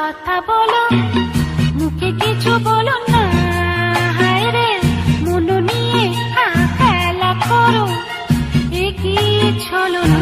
কথা বলো, মুখে কিছু বলো না। হায় রে মন নিয়ে খেলা করো, এ কি ছলো না।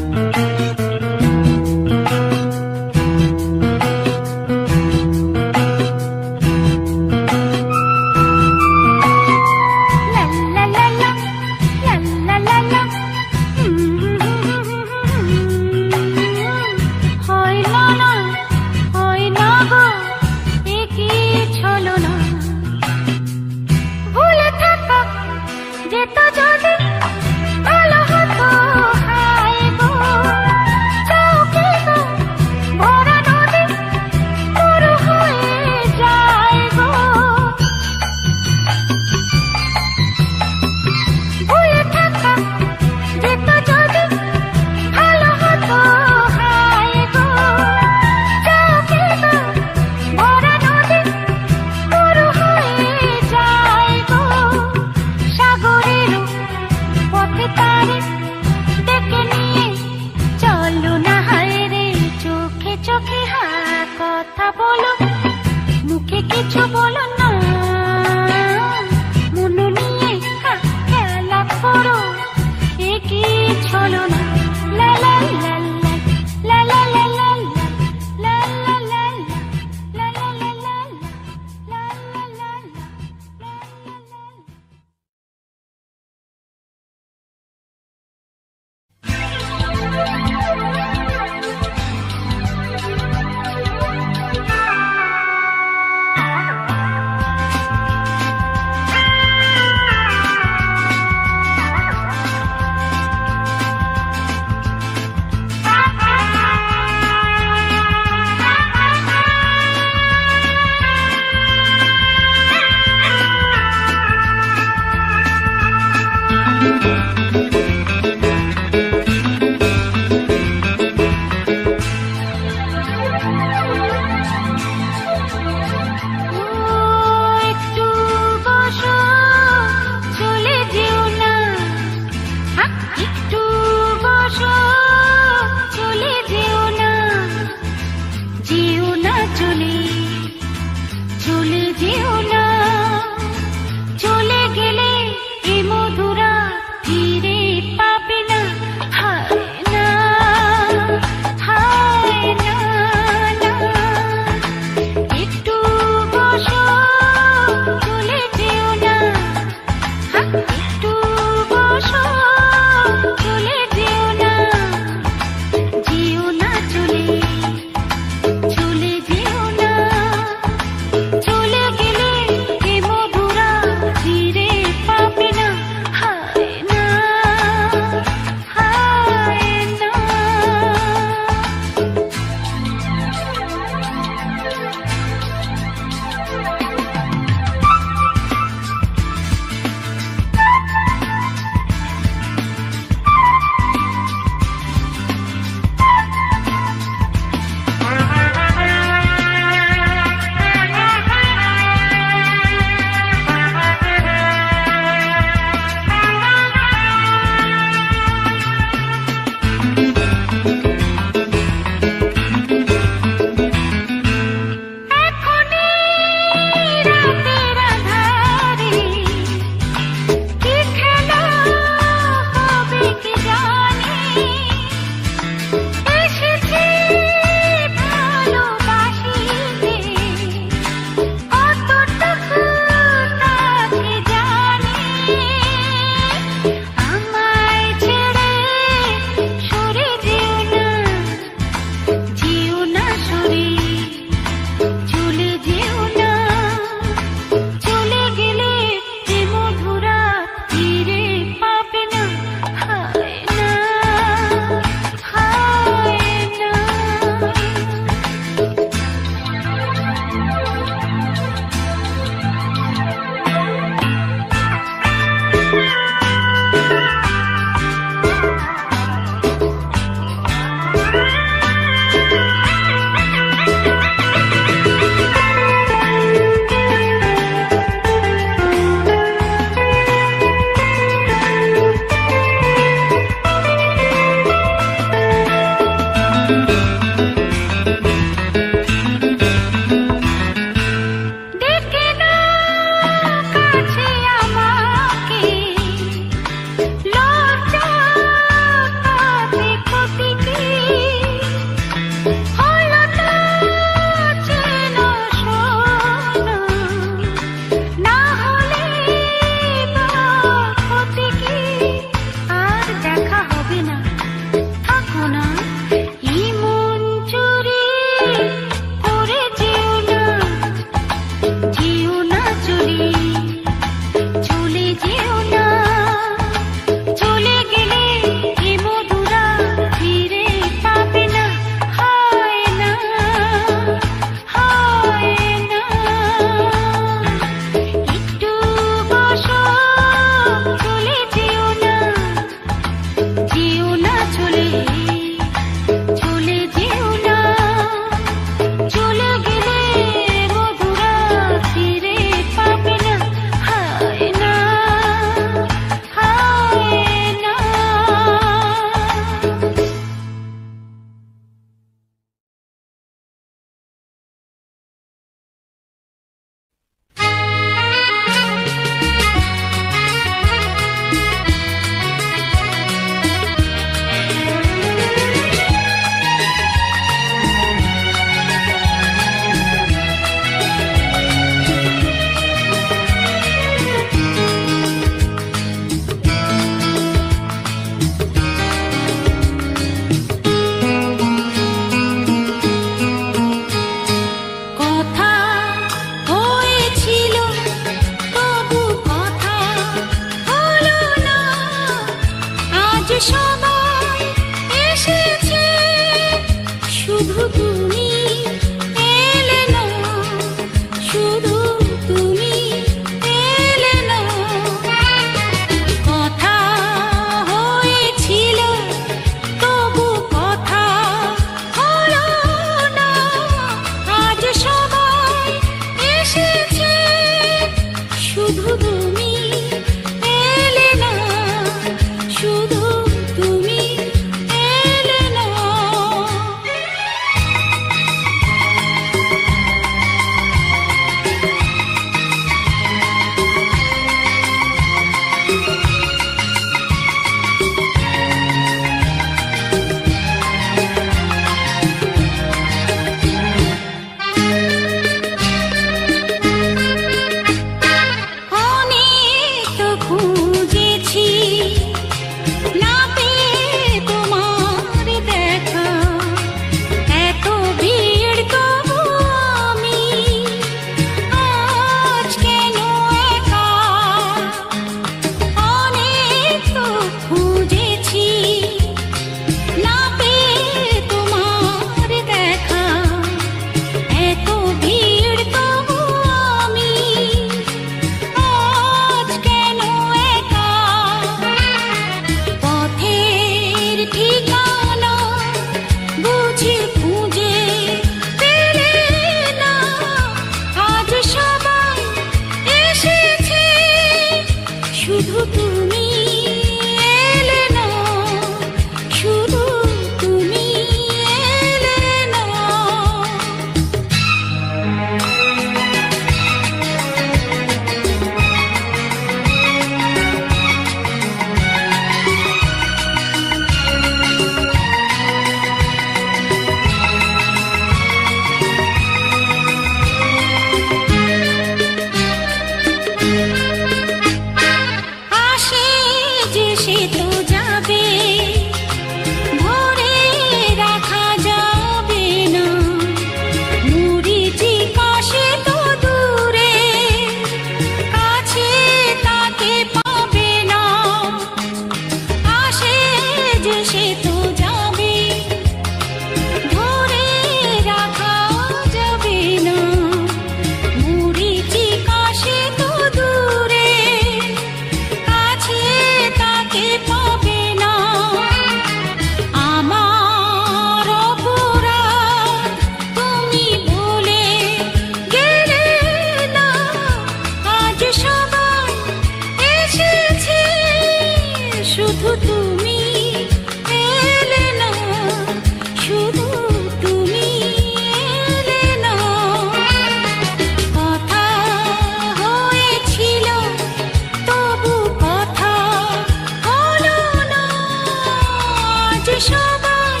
সবাই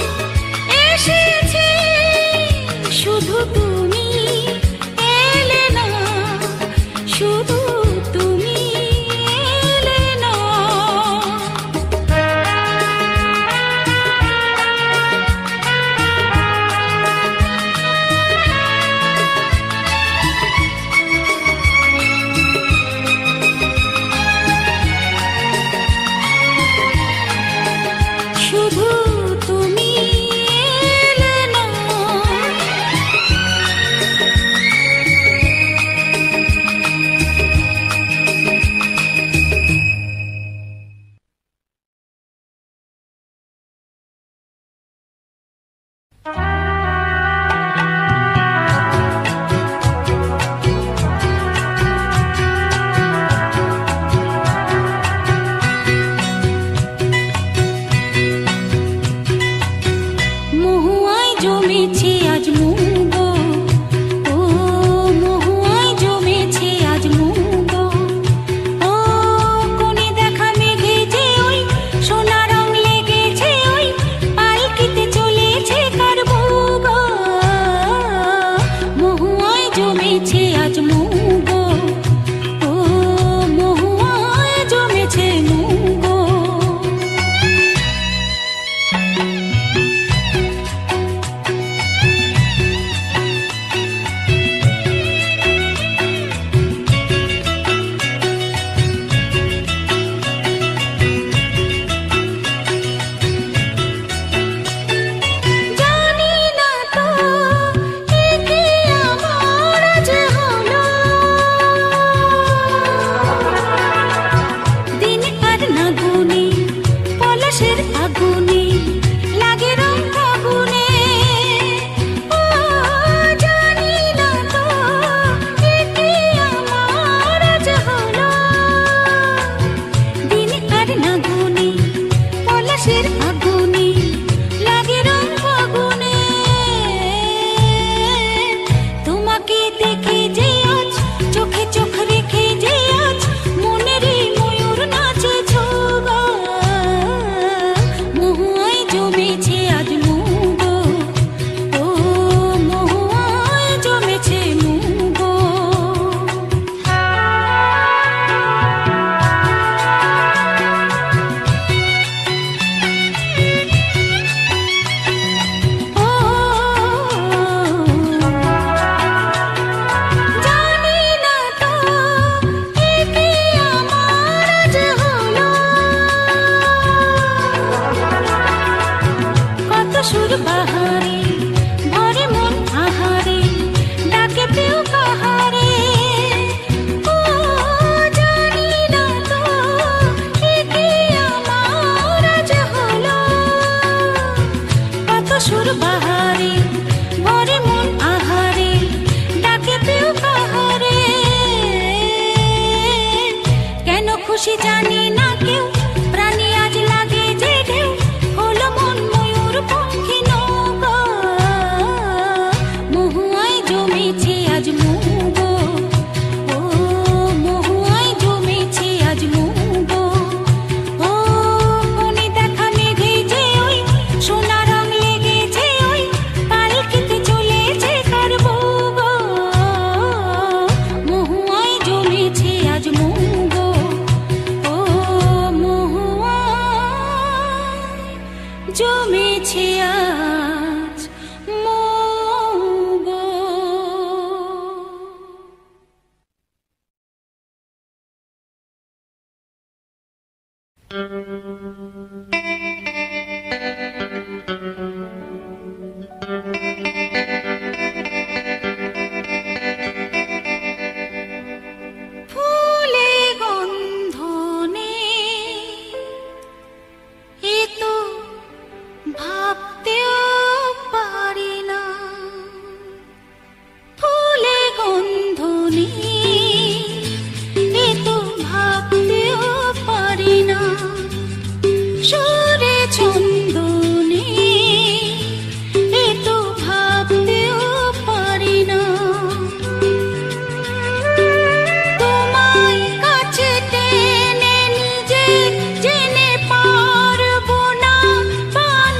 এসেছে, শুধু তুমি এলে না, শুধু তুমি এলে না। শুধু তুমি এলে না। মহুয়ায় জমেছে আজ মুগো, ও মহুয়ায় জমেছে আজ মুগো, ও কোণে দেখা মেঘে যে ওই সোনা রং লেগেছে, ওই পালকিতে চলেছে কার মুগো। মহুয়ায় জমেছে আজ মুগো, ও মহুয়ায় জমেছে মুগো। জানি না তো একে আমার আজ হলো, দিন আর না গুনে পলাশের আগুনে লাগে রং ফাগুনে। ও জানি না তো একে আমার আজ হলো, দিন আর না গুনে পলাশের আগুনে লাগে রং ফাগুনে। তোমাকে দেখে যে আজ চোখে চোখ রেখে যে আজ মনের এই ময়ূর নাচে ছোগো। মহুয়ায় জমেছে আজ মুগো, ও মহুয়ায় জমেছে মুগো। ও জানি না তো একে আমার আজ হলো, কত সুর বাহারে ভরে মন আহারে ডাকে পেও কাহারে। ও জানি না তো একে আমার আজ হলো, কত সুর বাহারে ভরে মন আহারে ডাকে পেও কাহারে। কেন খুশি জানি না কেউ, প্রাণী আজ লাগে যে ঢেউ, হলো মন ময়ূর পঙ্খী নৌকো। মহুয়ায় জমেছে আজ মুগো, ও মহুয়ায় জমেছে আজ মুগো, ও কোণে দেখা মেঘে যে ওই সোনা রং লেগেছে, ওই পালকিতে চলেছে কার মুগো। মহুয়ায় জমেছে আজ মুগো, ও মহুয়ায় জমেছে আজ মুগো। ফুলে গন্ধ নেই এ তো ভাবতেও পারি না, ফুলে গন্ধ নেই এ তো ভাবতেও পারি না, সুরে ছন্দ নেই এ তো ভাবতেও পারি না। তোমায় কাছে টেনে নিজে জেনে পারবো না, পান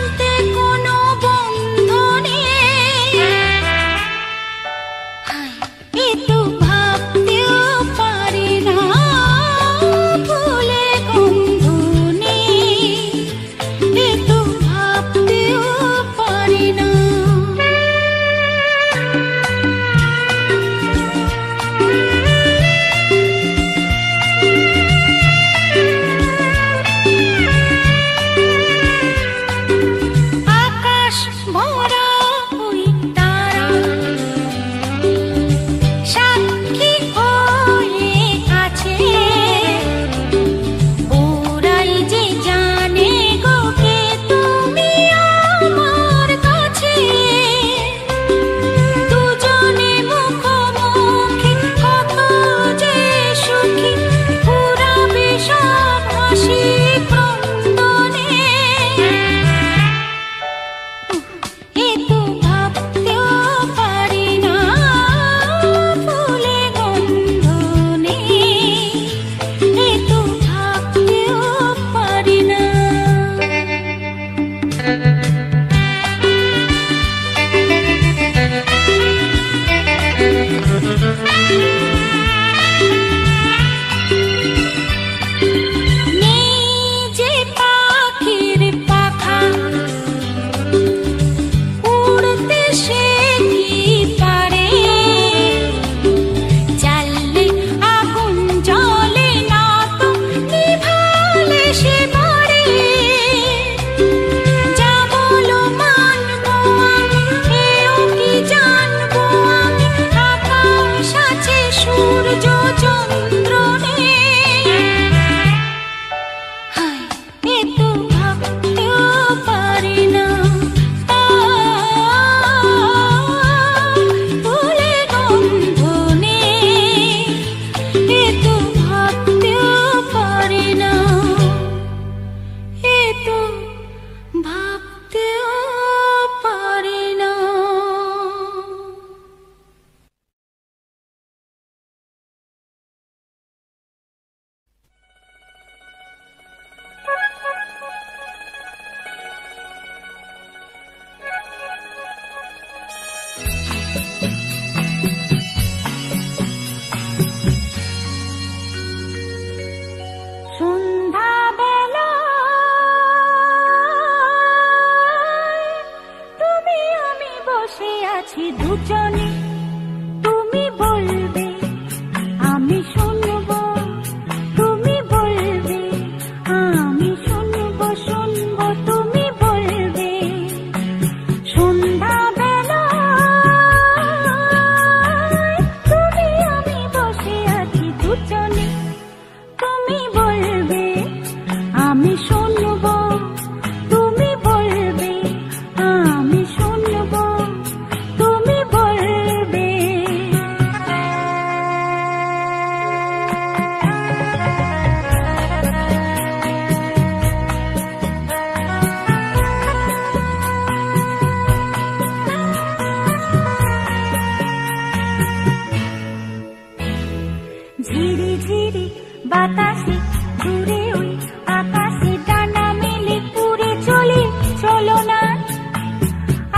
আছি দুজনে, তুমি বলবে আমি শুনবো, তুমি বলবে আমি শুনবো, শুনবো তুমি বলবে। সন্ধ্যাবেলা তুমি আমি বসে আছি দুজনে, তুমি বলবে আমি শুনবো, তুমি বলবে আমি শুনবো, তুমি বলবে। ঝিরি ঝিরি বাতাসে দূরে ওই আকাশে ডানা মেলে পুরে চলি, চলো না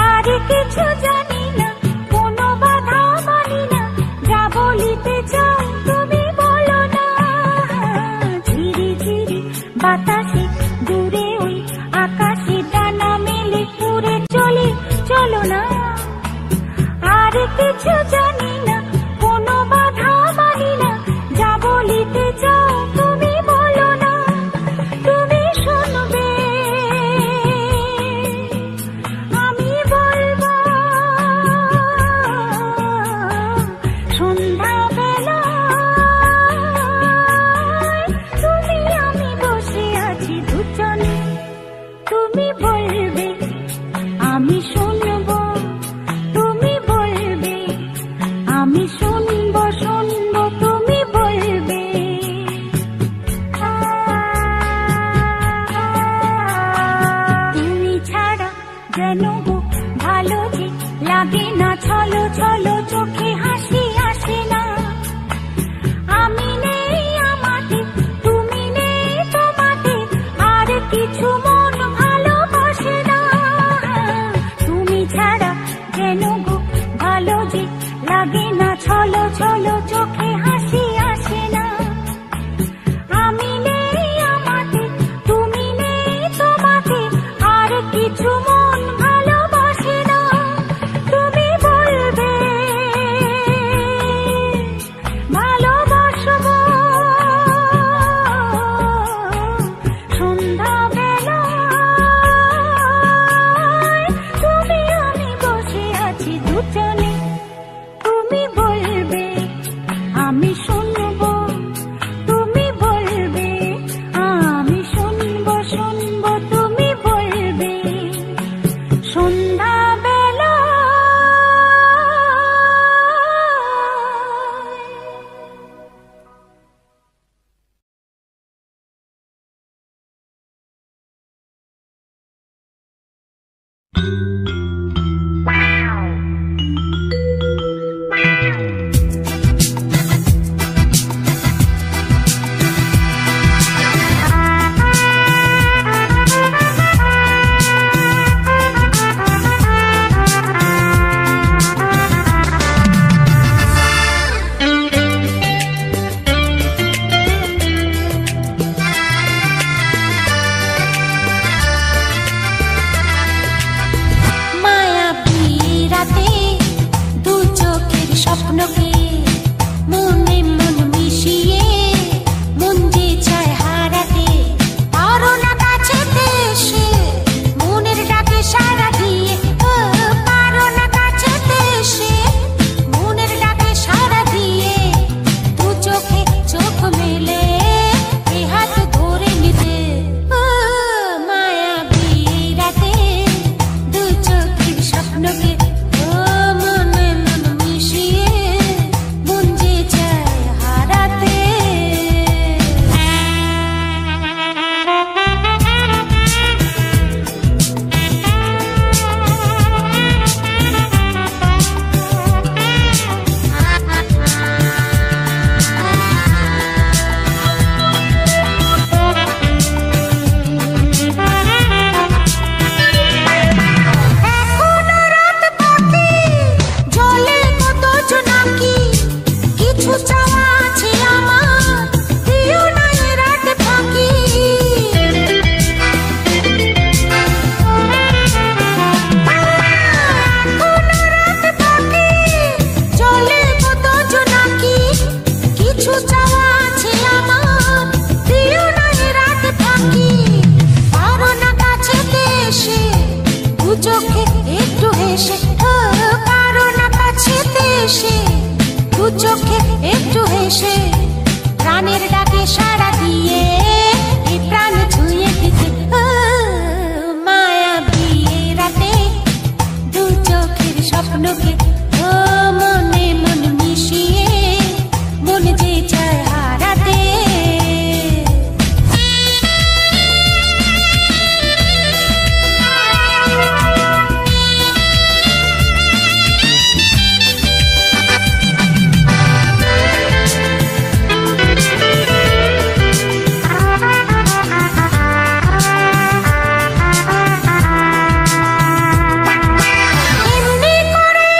আর কিছু জানি না, কোনো বাধা মানি না, যা বলিতে চাও তুমি বলো না। ঝিরি ঝিরি বাতাসে দূরে ওই আকাশে ডানা মেলে পুরে চলি, চলো না আর কিছু জানি না, কোনো বাধা মানি না, যা বলিতে চাও তুমি বলো না। তুমি শুনবে আমি বলবো, সন্ধ্যাবেলা তুমি আমি বসে আছি দুজনে, তুমি বলবে আমি শুনবো, তুমি বলবে আমি শুনবো, শুনবো তুমি বলবে। তুমি ছাড়া যেন গো ভালো যে লাগে না, ছলো ছলো চোখে হাসি আসে না। আমি নেই আমাতে, তুমি নেই তোমাতে, আর কিছু মন ভালোবাসে না। তুমি ছাড়া যেন গো ভালো যে লাগে না, ছলো ছলো চোখে হাসি আসে না। আমি নেই আমাতে, তুমি নেই তোমাতে, আর কিছু মন ভালোবাসে না। তুমি বলবে ভালোবাসবো, সন্ধ্যাবেলা তুমি আমি বসে আছি দুজনে, তুমি বলবে আমি শুনবো, তুমি বলবে আমি শুনবো, শুনবো তুমি বলবে। সন্ধ্যাবেলা চোখে একটু হেসে কারো না কাছে এসে, দু চোখে একটু হেসে প্রাণের ডাকে সাড়া দিয়ে এই প্রাণ ছুঁয়ে দিতে মায়া বিয়ে রাতে দু চোখের স্বপ্নকে মনে মন মিশিয়ে মন যে চায় হারাতে। এমনি করে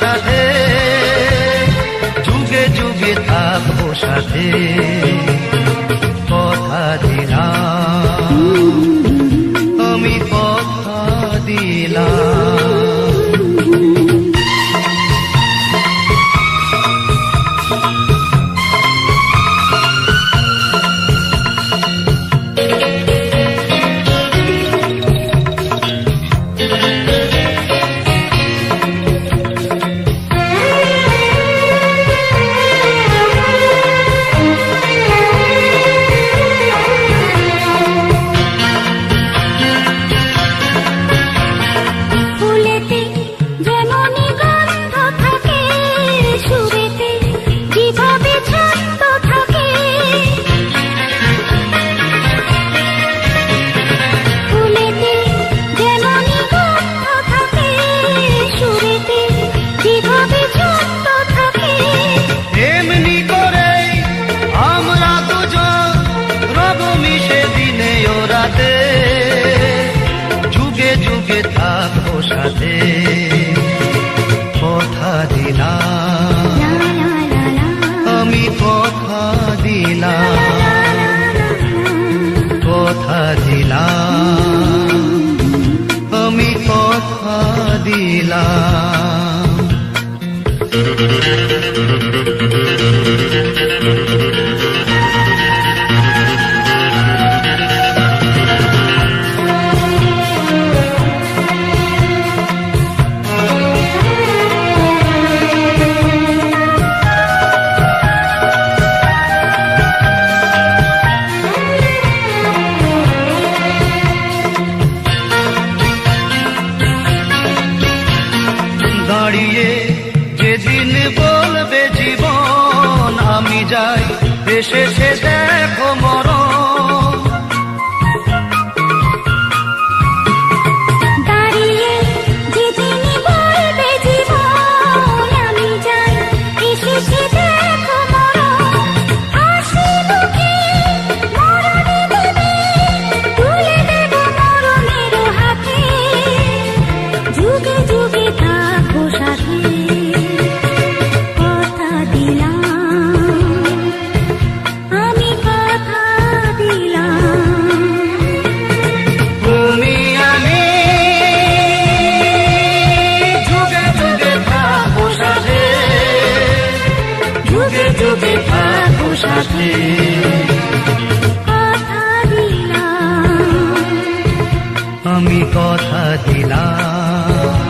সাথে, যুগে যুগে থাকবো সাথে, কথা দিলাম, আমি কথা দিলাম। সাথে কথা দিলাম, আমি কথা দিলাম, কথা দিলাম, আমি কথা দিলাম। দাঁড়িয়ে যেদিন বলবে জীবন আমি যাই, এসেছে দেখো মরণ। দাঁড়িয়ে যেদিন বলবে জীবন আমি যাই, এসেছে দেখো মরণ। হাসি মুখে মরণে দেবে, তুলে দেব মরণের হাতে, যুগে যুগে থাকবো সাথে, কথা দিলাম, আমি কথা দিলাম। তুমি আমি যুগে যুগে থাকবো সাথে, যুগে যুগে থাকবো সাথে, কথা দিলাম, আমি কথা দিলাম,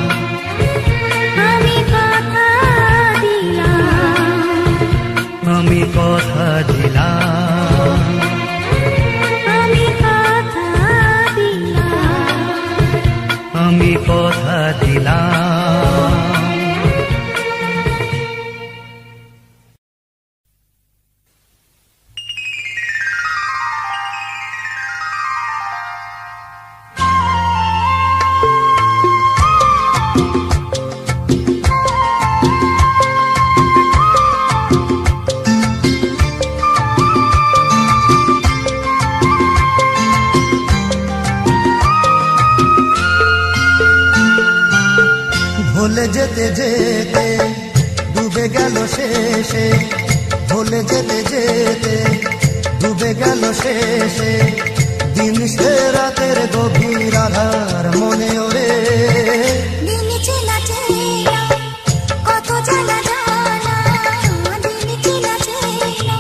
আমি কথা দিলাম, আমি কথা দিলাম, আমি কথা দিলাম, আমি কথা দিলাম। ভুলে যেতে যেতে ডুবে গেল শেষে, ভুলে যেতে যেতে ডুবে গেল শেষে, দিন সে রাতের গভীর আধার মনে ওরে। দিন চেনা চেনা কত জ্বালা জ্বালা, দিন চেনা চেনা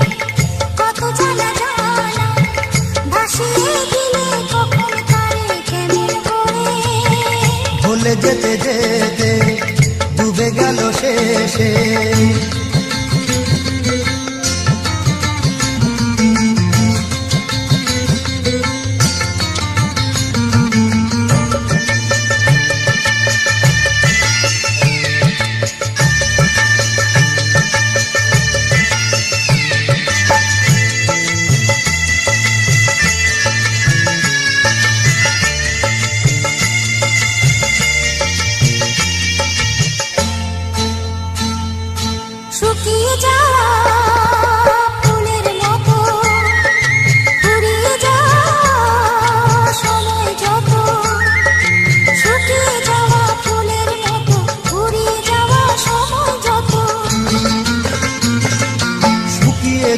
কত জ্বালা জ্বালা, ভাসিয়ে দিলে কখন কারে কেমন করে। ভুলে যেতে যেতে ডুবে গেল শেষে,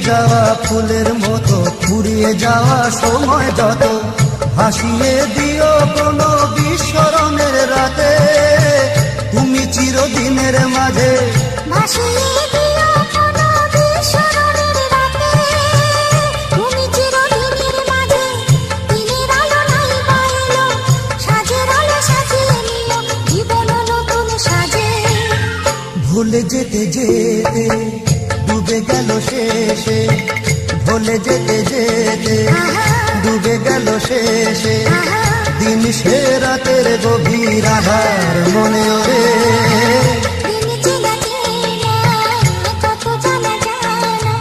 যাওয়া ফুলের মতো ফুরিয়ে যাওয়া সময় যত ভাসিয়ে দিও কোনো বিস্মরণের রাতে তুমি চিরদিনের মাঝে ভাসিয়ে দিও কোনো বিস্মরণের রাতে তুমি চিরদিনের মাঝে দিনের আলো নাই পাইলো সাজের আলো সাজিয়ে নিও জীবন নতুন সাজে ভুলে যেতে যেতে ডুবে গেল শেষে ভুলে যেতে যেতে ডুবে গেল শেষে দিন সে রাতের গভীর আধার মনে ওরে দিন চেনা চেনা কত জানা জানা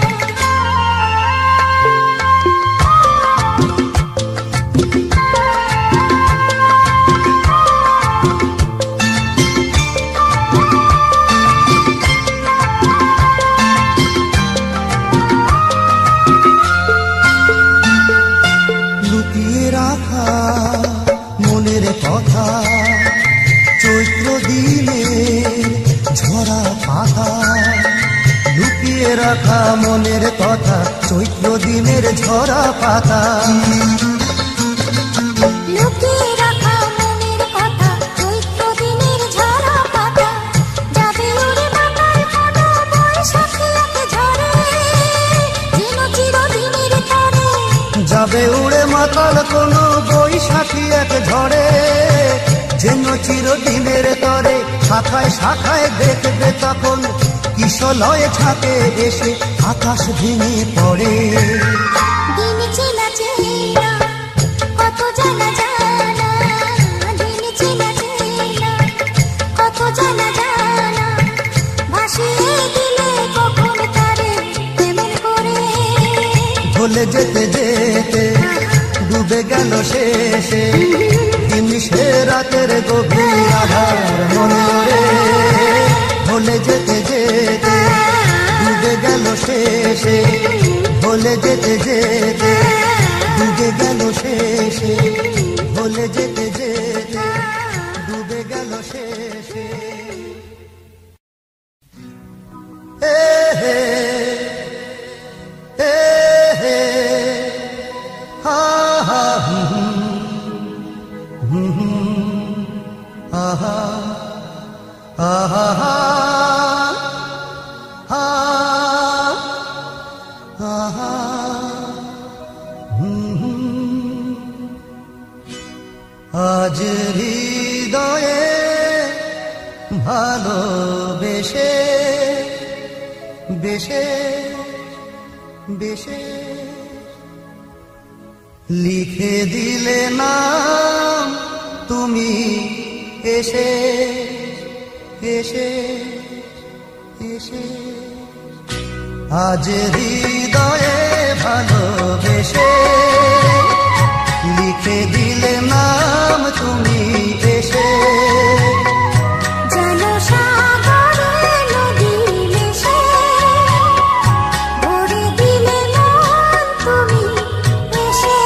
লুকিয়ে রাখা মনের কথা চৈত্র দিনে ঝরা পাতা লুকিয়ে রাখা মনের কথা চৈত্র দিনের ঝরা পাতা লুকিয়ে রাখা মনের কথা চৈত্র দিনের ঝরা পাতা যাবে উড়ে মাতাল কোনো বৈশাখী এক ঝড়ে যেন চিরদিনের তরে যাবে উড়ে মাতাল কোনো বৈশাখী এক ঝড়ে যেন চিরদিনের তরে শাখায় শাখায় দেখবে তখন কিশলয়ে ছাকে এসে আকাশ ভেঙে পড়ে দিন চেনা চেনা কত জানা জানা দিন চেনা চেনা কত জানা জানা ভাসিয়ে দিলে কখন তারে কেমন করে ভুলে যেতে যেতে ডুবে গেল শেষে দিন সে রাতের গভীর আধার মনে ওরে ভুলে যেতে যেতে ডুবে গেল শেষে ভুলে যেতে যেতে ডুবে গেল শেষে ভুলে যেতে যেতে ডুবে গেল শেষে হে হে হে হে হা হা আহা আহা আহা আজ হৃদয়ে ভালোবেসে বেশে বেশে লিখে দিলে নাম তুমি এসে এসে এসে আজ হৃদয়ে ভালোবেসে লিখে দিলে নাম তুমি এসে জানো সাগরে নদী মিশে ভরে দিলে মন তুমি এসে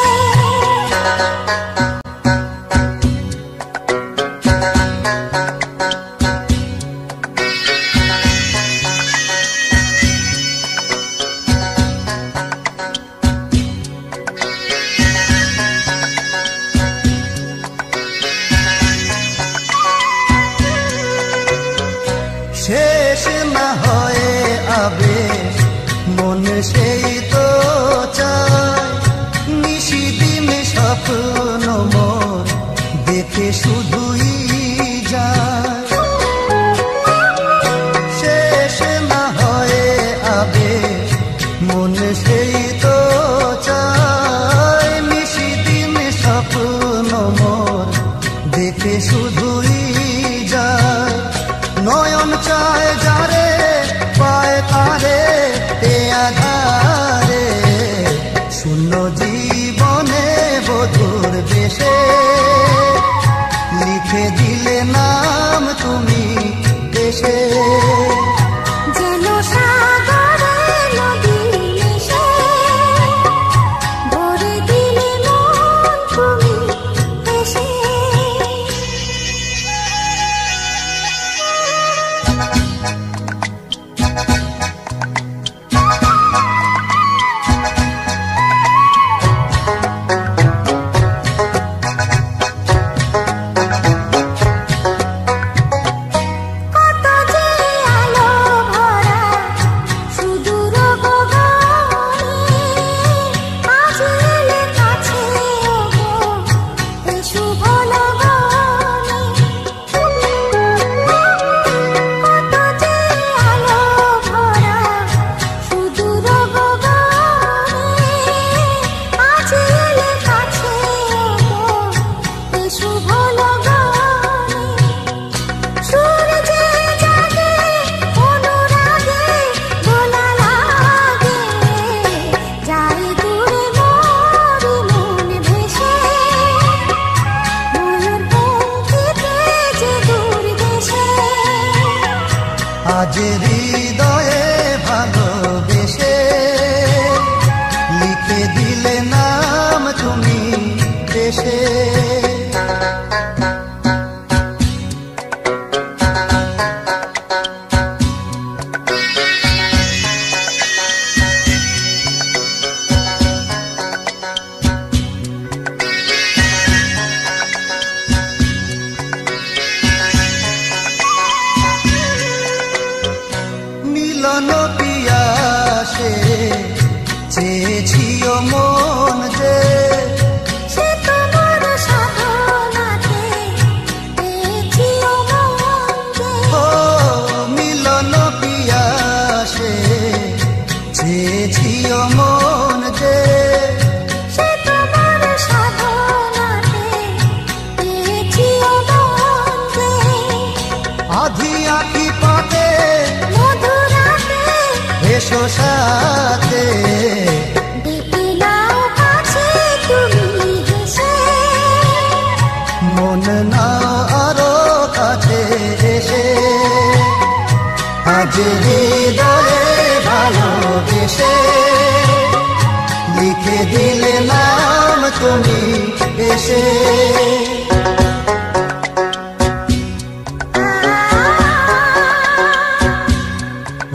শেষ না হয় আবেশ মন সেই তো চায় নিশিদিন স্বপ্ন মোর দেখে শুধুই যায় শেষ না হয় আবেশ মন সেই তো চায় নিশিদিন স্বপ্ন মোর দেখে শুধুই যায় নয়ন চায় যারে পায় তারে এ আধারে শূন্য জীবনে বধুর বেশে লিখে দিলে নাম তুমি এসে যেন সাগরে নদী মিশে ভরে দিলে মন তুমি এসে আজ হৃদয়ে ভালোবেসে লিখে দিলে নাম তুমি দেশে। মিলন পিয়াসে চেয়েছিও মন যে, সে তোমার সাধনাতে পেয়েছিও মন যে। ও মিলন পিয়াসে চেয়েছিও মন যে, সে তোমার সাধনাতে পেয়েছিও মন যে। আধি আঁকি পাতে মধুরাতে এসো সাথে, ডেকে নাও কাছে তুমি হেসে। মন নাও আরো কাছে এসে। আজ হৃদয়ে ভালোবেসে লিখে দিলে নাম তুমি এসে।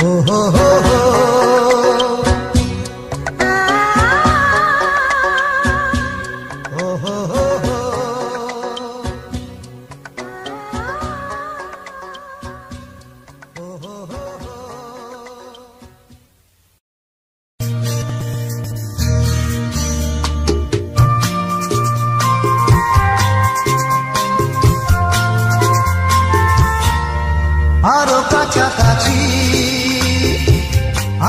ও হো হো হো, ও হো হো হো, ও হো হো হো। আরো কাছাকাছি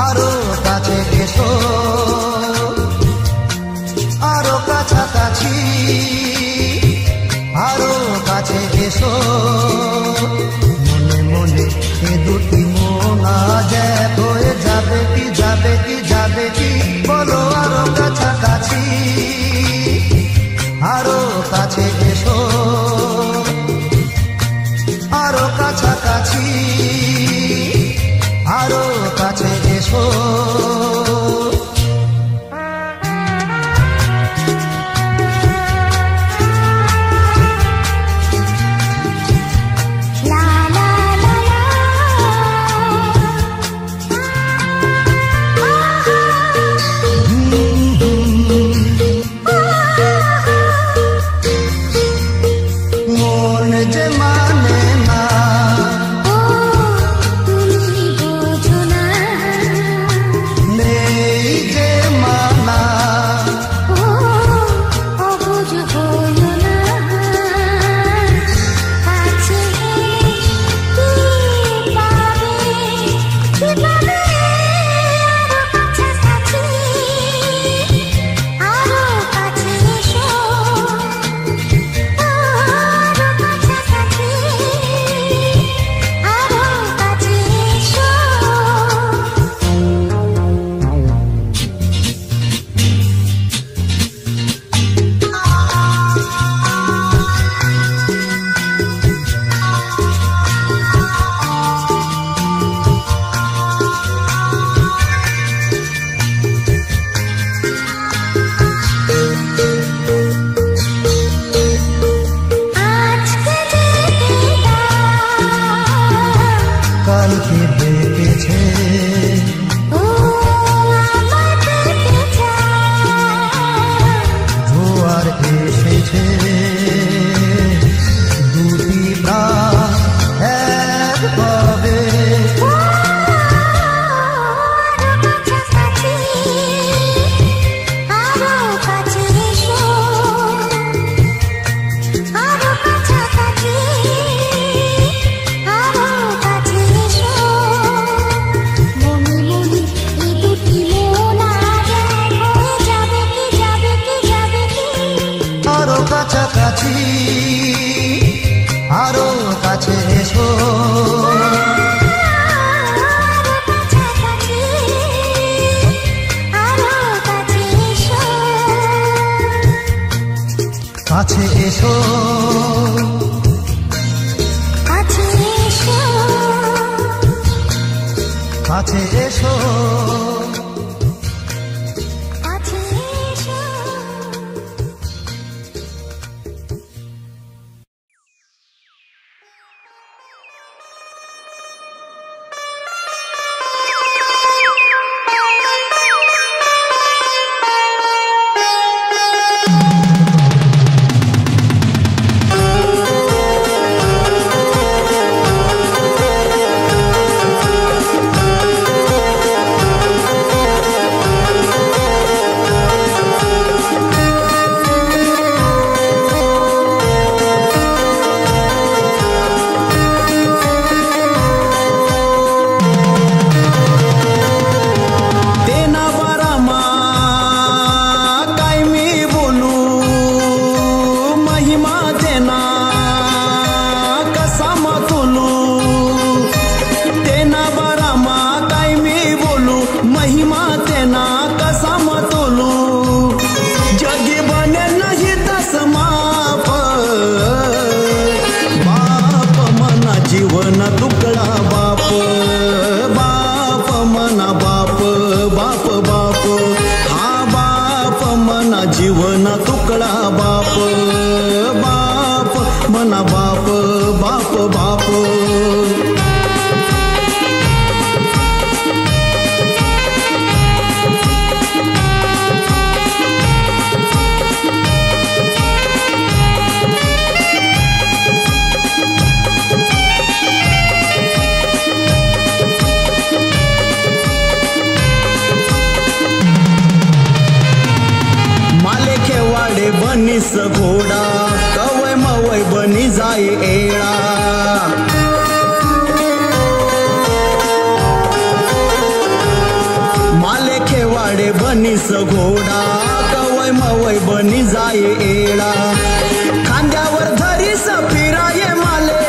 আরো কাছে এসো, আরো কাছাকাছি আরো কাছে এসো। মনে মনে এ দুটি মন আজ এক হয়ে যাবে কি যাবে কি যাবে কি, বলো আরো কাছাকাছি আরো কাছে এসো, আরো কাছাকাছি আরো কাছে এসো। লা লা লা লা, মন যে মানে না ও তুমি বোঝো না। নেই যে মানা, ও অবুঝ হইও না। কাছে কি পাবে কি পাবে, আরো কাছাকাছি আরো কাছে এসো। আরো কাছাকাছি আরো কাছে এসো। আজকে যেতে দাও, কালকে ডেকেছে ও আমার পেটে চাও। জোয়ার এসেছে, দুটি প্রাণ এক হবে। আরো কাছাকাছি আরো কাছে এসো। আরো কাছাকাছি আরো কাছে এসো। মনে মনে এই দুটি মন আজ এক হয়ে যাবে কি যাবে কি যাবে কি। আরো কাছাকাছি আরো কাছে এসো। আরো কাছাকাছি আরো কাছে এসো। কাছে এসো, কাছে এসো। কাছে এসো কাছে এসো। बनीस घोडा कवय मवय बनी जाय एळा माले खेवाडे बनीस घोडा कवय मवय बनी जाय एळा खांद्यावर धरीस फिराये माले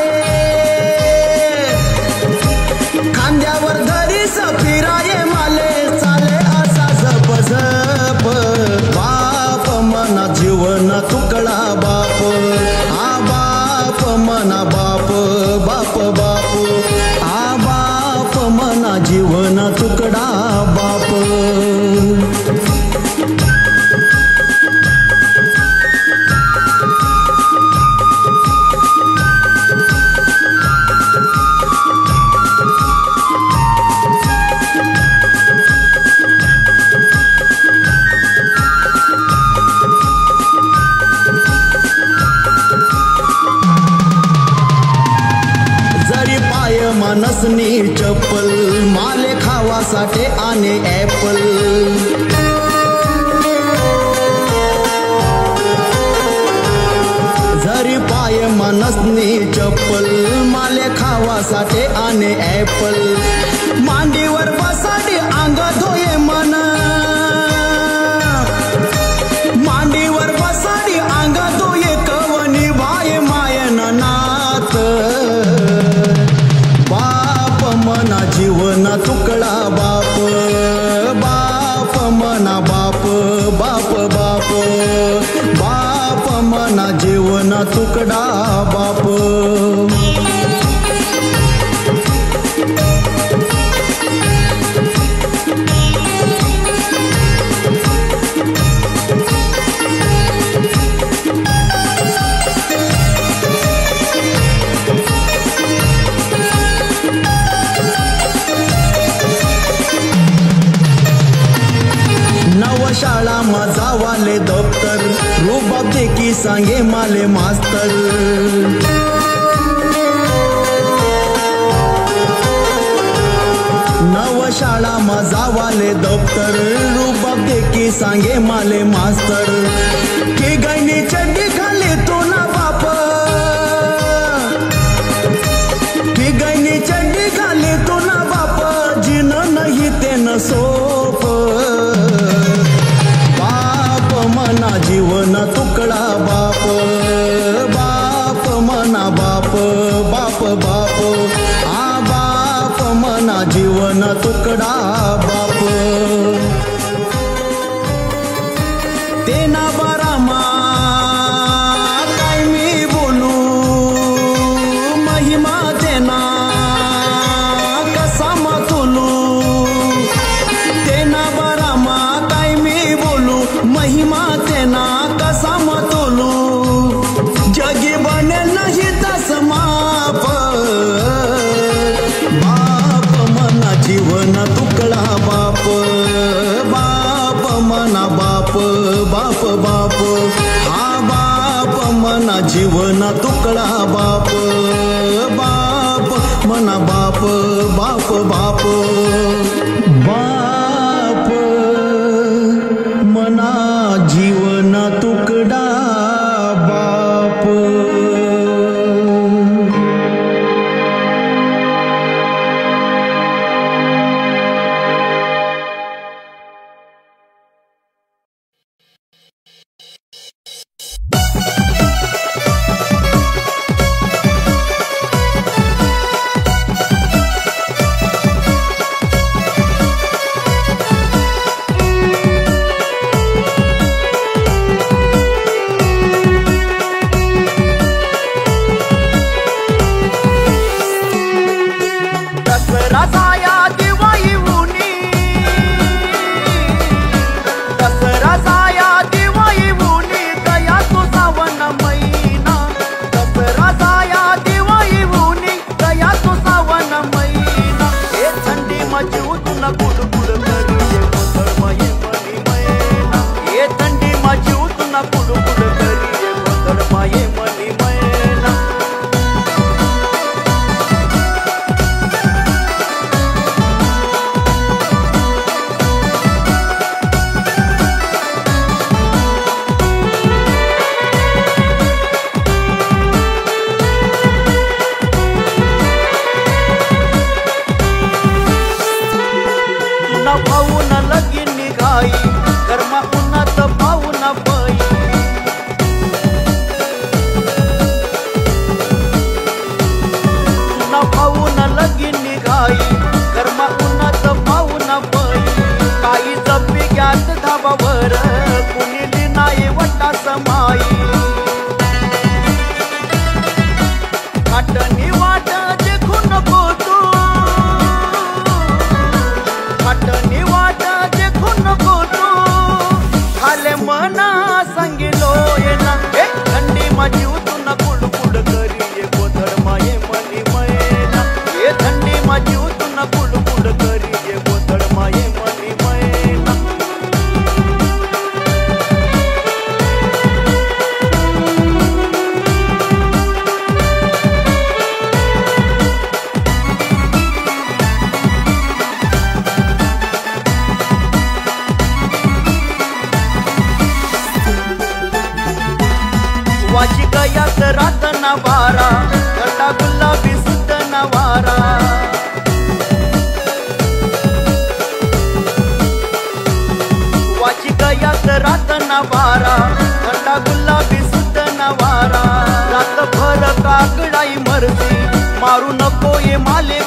खांद्यावर धरीस फिराये माले चाले असा जप जप बाप मना जीवन तुकडा बाप आ बाप मना बाप बाप बाप आ बाप मना जीवन तुकडा बाप मानसनी चप्पल माले खावासाठी आने ऍपल जरी पाय मानसनी चप्पल माले खावासाठी आने ऍपल मांडीवर बसाडी अंग धोये मन मांडीवर बसाडी अंग धोये कवनी भाय मायन नात मना जीवन तुकडा बाप बाप मना बाप बाप बाप बाप मना जीवन तुकडा बाप शाळा मजा वाले दफ्तर रुबाब देखी सांगे माले मास्तर नव शाळा मजा वाले दफ्तर रुबाब देखी सांगे माले मास्तर की गैनी चड्डी खाली तो ना बाप की गैनी चड्डी खाली तो ना बाप जिन नाही ते न सोप मना जीवन तुकडा बाप बाप मना बाप बाप बाप आ बाप मना जीवन तुकडा बाप तेना बारामा काय मी बोलू महिमा तेना कसा मतुलू बाप बाप बाप मना जीवना तुकडा बाप मारू नको ये माले